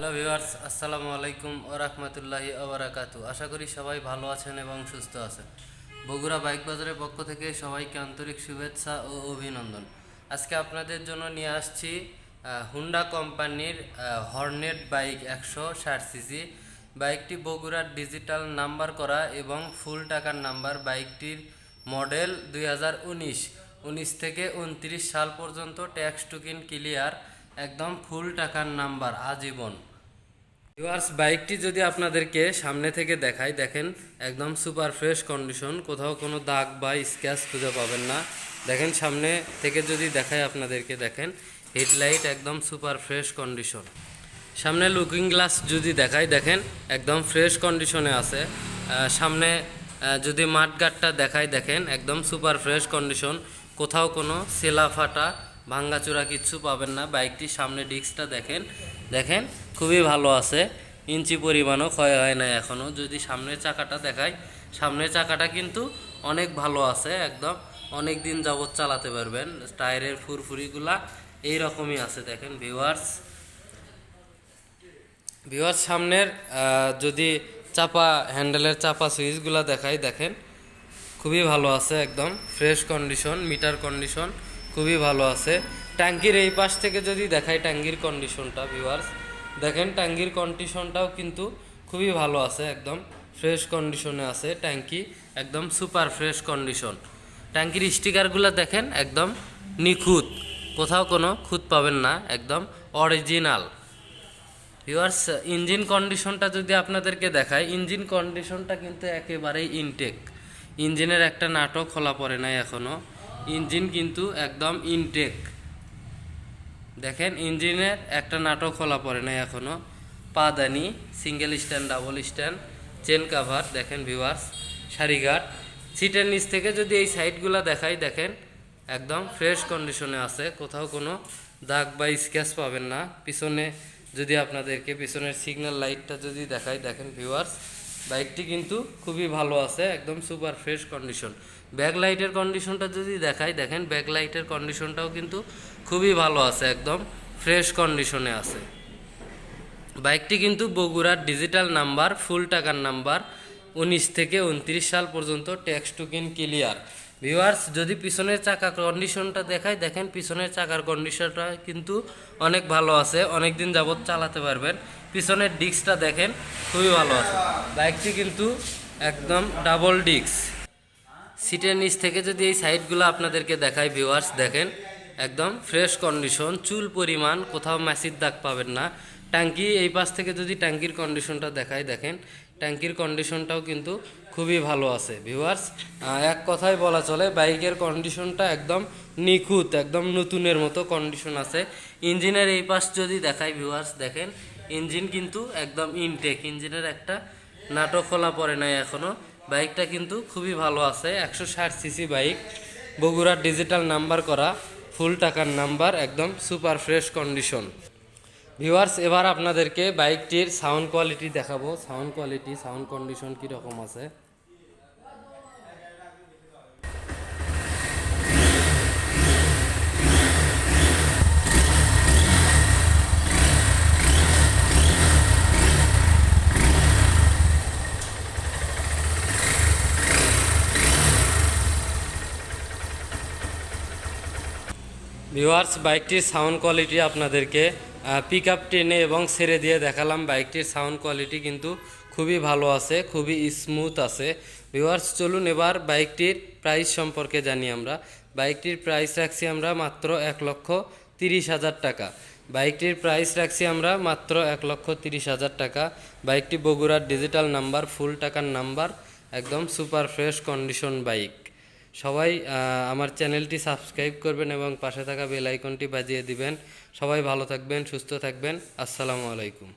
Hello viewers, আসসালামু আলাইকুম ওয়া রাহমাতুল্লাহি ওয়া বারাকাতু। আশা করি সবাই ভালো আছেন এবং সুস্থ আছেন। বগুড়া বাইক বাজারের পক্ষ থেকে সবাইকে আন্তরিক শুভেচ্ছা ও অভিনন্দন। আজকে আপনাদের জন্য নিয়ে আসছি হুন্ডা কোম্পানির হর্নেট বাইক 160 সিসি। বাইকটি বগুড়ার ডিজিটাল নাম্বার করা এবং ফুল টাকার নাম্বার। বাইকটির মডেল 2019 থেকে 29 সাল পর্যন্ত ট্যাক্স টুকিন ক্লিয়ার, একদম ফুল টাকার নাম্বার আজীবন। ভিউয়ার্স, বাইকটি যদি আপনাদেরকে সামনে থেকে দেখাই, দেখেন একদম সুপার ফ্রেশ কন্ডিশন, কোথাও কোনো দাগ বা স্ক্র্যাচ খুঁজে পাবেন না। দেখেন সামনে থেকে যদি দেখাই আপনাদেরকে, দেখেন হেডলাইট একদম সুপার ফ্রেশ কন্ডিশন। সামনে লুকিং গ্লাস যদি দেখাই, দেখেন একদম ফ্রেশ কন্ডিশনে আছে। সামনে যদি মাঠগাটটা দেখাই, দেখেন একদম সুপার ফ্রেশ কন্ডিশন, কোথাও কোনো সেলা ফাটা ভাঙ্গাচোরা কিচ্ছু পাবেন না। বাইকটির সামনে ডিস্কটা দেখেন খুবই ভালো আছে, ইঞ্চি পরিমাণও ক্ষয় হয় না এখনও। যদি সামনের চাকাটা দেখাই, সামনের চাকাটা কিন্তু অনেক ভালো আছে, একদম অনেক দিন যাবৎ চালাতে পারবেন। টায়ারের ফুরফুরিগুলা এইরকমই আছে। দেখেন ভিউয়ার্স, সামনের যদি চাপা হ্যান্ডেলের চাপা সুইচগুলা দেখাই, দেখেন খুবই ভালো আছে, একদম ফ্রেশ কন্ডিশন, মিটার কন্ডিশন খুবই ভালো আছে। ট্যাঙ্কির এই পাশ থেকে যদি দেখাই ট্যাঙ্কির কন্ডিশনটা, ভিউয়ার্স দেখেন ট্যাঙ্কির কন্ডিশনটাও কিন্তু খুবই ভালো আছে, একদম ফ্রেশ কন্ডিশনে আছে। ট্যাঙ্কি একদম সুপার ফ্রেশ কন্ডিশন। ট্যাঙ্কির স্টিকারগুলো দেখেন একদম নিখুঁত, কোথাও কোনো খুঁত পাবেন না, একদম অরিজিনাল। ভিউয়ার্স, ইঞ্জিন কন্ডিশনটা যদি আপনাদেরকে দেখায়, ইঞ্জিন কন্ডিশনটা কিন্তু একেবারেই ইনটেক। ইঞ্জিনের একটা নাটক খোলা পড়ে নাই এখনও, ইঞ্জিন কিন্তু একদম ইনটেক। দেখেন ইঞ্জিনের একটা নাটক খোলা পড়ে নাই এখনও। পাদানি, single stand, double stand, chain cover দেখেন ভিউয়ার্স, সারিঘাট। সিটের নিচ থেকে যদি এই সাইডগুলো দেখাই, দেখেন একদম ফ্রেশ কন্ডিশনে আছে, কোথাও কোনো দাগ বা স্ক্র্যাচ পাবেন না। পিছনে যদি আপনাদেরকে পিছনের সিগন্যাল লাইটটা যদি দেখাই, দেখেন ভিউয়ার্স বাইকটি কিন্তু খুবই ভালো আছে, একদম সুপার ফ্রেশ কন্ডিশন। ব্যাক লাইটের কন্ডিশনটা যদি দেখাই, দেখেন ব্যাক লাইটের কন্ডিশনটাও কিন্তু খুবই ভালো আছে, একদম ফ্রেশ কন্ডিশনে আছে। বাইকটি কিন্তু বগুড়ার ডিজিটাল নাম্বার, ফুল টাকার নাম্বার, 19 থেকে 29 সাল পর্যন্ত ট্যাক্স টুকিন ক্লিয়ার। ভিউয়ার্স, যদি পিছনের চাকার কন্ডিশনটা দেখাই, দেখেন পিছনের চাকার কন্ডিশনটা কিন্তু অনেক ভালো আছে, অনেক দিন যাবৎ চালাতে পারবেন। পিছনের ডিস্কটা দেখেন খুবই ভালো আছে। বাইকটি কিন্তু একদম ডাবল ডিস্ক। সিটের নিচ থেকে যদি এই সাইডগুলো আপনাদেরকে দেখাই, ভিউয়ার্স দেখেন একদম ফ্রেশ কন্ডিশন, চুল পরিমাণ কোথাও ম্যাসির দাগ পাবেন না। ট্যাঙ্কি এই পাশ থেকে যদি ট্যাঙ্কির কন্ডিশনটা দেখাই, দেখেন ট্যাঙ্কির কন্ডিশনটাও কিন্তু খুবই ভালো আছে। ভিউয়ার্স, এক কথায় বলা চলে বাইকের কন্ডিশনটা একদম নিখুঁত, একদম নতুনের মতো কন্ডিশন আছে। ইঞ্জিনের এই পাশ যদি দেখাই, ভিউয়ার্স দেখেন ইঞ্জিন কিন্তু একদম ইনটেক, ইঞ্জিনের একটা নাটক খোলা পড়ে নাই এখনও। বাইকটা কিন্তু খুবই ভালো আছে, 160 সিসি বাইক, বগুড়ার ডিজিটাল নাম্বার করা, ফুল টাকার নাম্বার, একদম সুপার ফ্রেশ কন্ডিশন। ভিউয়ার্স, এবার আপনাদেরকে বাইকটির সাউন্ড কোয়ালিটি দেখাবো। সাউন্ড কন্ডিশন কীরকম আছে। ভিউয়ার্স, বাইকটির সাউন্ড কোয়ালিটি আপনাদেরকে পিক আপ টেনে এবং ছেড়ে দিয়ে দেখালাম। বাইকটির সাউন্ড কোয়ালিটি কিন্তু খুবই ভালো আছে, খুবই স্মুথ আছে। ভিউয়ার্স, চলুন এবার বাইকটির প্রাইস সম্পর্কে জানি আমরা। বাইকটির প্রাইস রাখছি আমরা মাত্র 1,30,000 টাকা। বাইকটির প্রাইস রাখছি আমরা মাত্র 1,30,000 টাকা। বাইকটি বগুড়ার ডিজিটাল নাম্বার, ফুল টাকার নাম্বার, একদম সুপার ফ্রেশ কন্ডিশন বাইক। সবাই আমার চ্যানেলটি সাবস্ক্রাইব করবেন এবং পাশে থাকা বেল আইকনটি বাজিয়ে দিবেন। সবাই ভালো থাকবেন, সুস্থ থাকবেন। আসসালামু আলাইকুম।